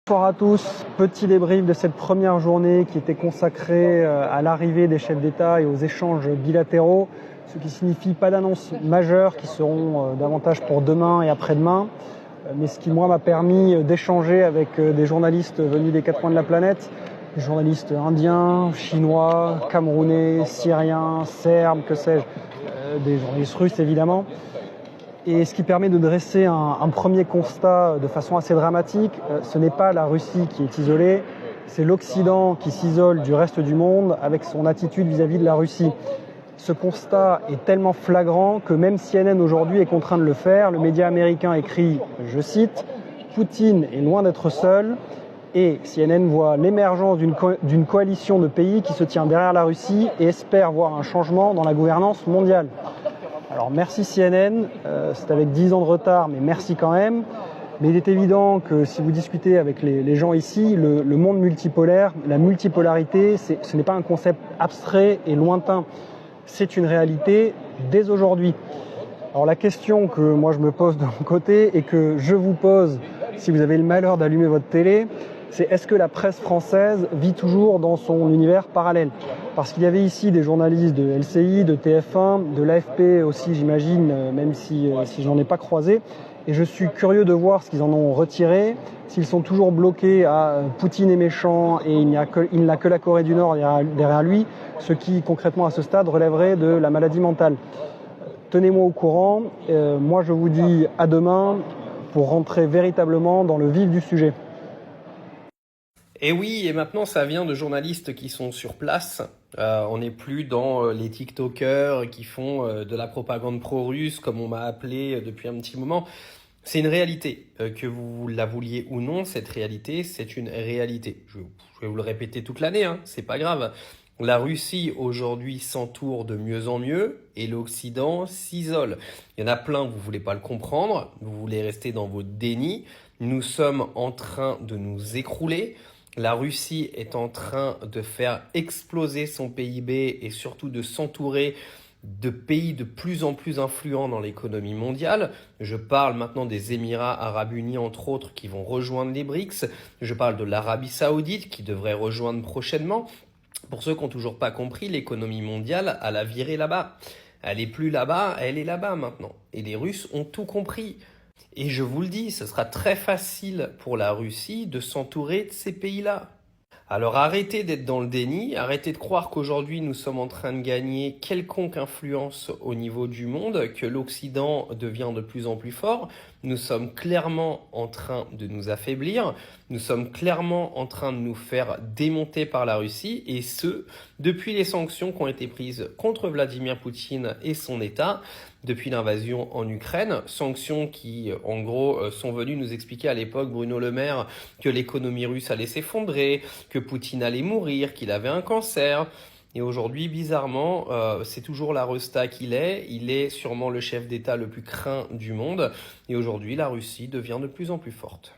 Bonsoir à tous, petit débrief de cette première journée qui était consacrée à l'arrivée des chefs d'État et aux échanges bilatéraux, ce qui signifie pas d'annonces majeures qui seront davantage pour demain et après-demain, mais ce qui moi m'a permis d'échanger avec des journalistes venus des quatre coins de la planète, des journalistes indiens, chinois, camerounais, syriens, serbes, que sais-je, des journalistes russes évidemment. Et ce qui permet de dresser un premier constat de façon assez dramatique, ce n'est pas la Russie qui est isolée, c'est l'Occident qui s'isole du reste du monde avec son attitude vis-à-vis de la Russie. Ce constat est tellement flagrant que même CNN aujourd'hui est contraint de le faire. Le média américain écrit, je cite, « Poutine est loin d'être seul » et CNN voit l'émergence d'une coalition de pays qui se tient derrière la Russie et espère voir un changement dans la gouvernance mondiale. Alors merci CNN, c'est avec 10 ans de retard, mais merci quand même. Mais il est évident que si vous discutez avec les gens ici, le monde multipolaire, la multipolarité, ce n'est pas un concept abstrait et lointain. C'est une réalité dès aujourd'hui. Alors la question que moi je me pose de mon côté et que je vous pose si vous avez le malheur d'allumer votre télé, c'est est-ce que la presse française vit toujours dans son univers parallèle ? Parce qu'il y avait ici des journalistes de LCI, de TF1, de l'AFP aussi j'imagine, même si je n'en ai pas croisé. Et je suis curieux de voir ce qu'ils en ont retiré, s'ils sont toujours bloqués à Poutine est méchant et il n'a que la Corée du Nord derrière lui, ce qui concrètement à ce stade relèverait de la maladie mentale. Tenez-moi au courant, moi je vous dis à demain pour rentrer véritablement dans le vif du sujet. Et oui, et maintenant ça vient de journalistes qui sont sur place. On n'est plus dans les TikTokers qui font de la propagande pro-russe, comme on m'a appelé depuis un petit moment. C'est une réalité, que vous la vouliez ou non, cette réalité, c'est une réalité. Je vais vous le répéter toute l'année, hein, c'est pas grave. La Russie aujourd'hui s'entoure de mieux en mieux et l'Occident s'isole. Il y en a plein, vous voulez pas le comprendre, vous voulez rester dans vos dénis. Nous sommes en train de nous écrouler. La Russie est en train de faire exploser son PIB et surtout de s'entourer de pays de plus en plus influents dans l'économie mondiale. Je parle maintenant des Émirats arabes unis, entre autres, qui vont rejoindre les BRICS. Je parle de l'Arabie saoudite, qui devrait rejoindre prochainement. Pour ceux qui n'ont toujours pas compris, l'économie mondiale a la virée là-bas. Elle n'est plus là-bas, elle est là-bas maintenant. Et les Russes ont tout compris. Et je vous le dis, ce sera très facile pour la Russie de s'entourer de ces pays-là. Alors arrêtez d'être dans le déni, arrêtez de croire qu'aujourd'hui nous sommes en train de gagner quelconque influence au niveau du monde, que l'Occident devient de plus en plus fort. Nous sommes clairement en train de nous affaiblir, nous sommes clairement en train de nous faire démonter par la Russie, et ce, depuis les sanctions qui ont été prises contre Vladimir Poutine et son État, depuis l'invasion en Ukraine, sanctions qui, en gros, sont venues nous expliquer à l'époque, Bruno Le Maire, que l'économie russe allait s'effondrer, que Poutine allait mourir, qu'il avait un cancer. Et aujourd'hui, bizarrement, c'est toujours la Resta qu'il est. Il est sûrement le chef d'État le plus craint du monde. Et aujourd'hui, la Russie devient de plus en plus forte.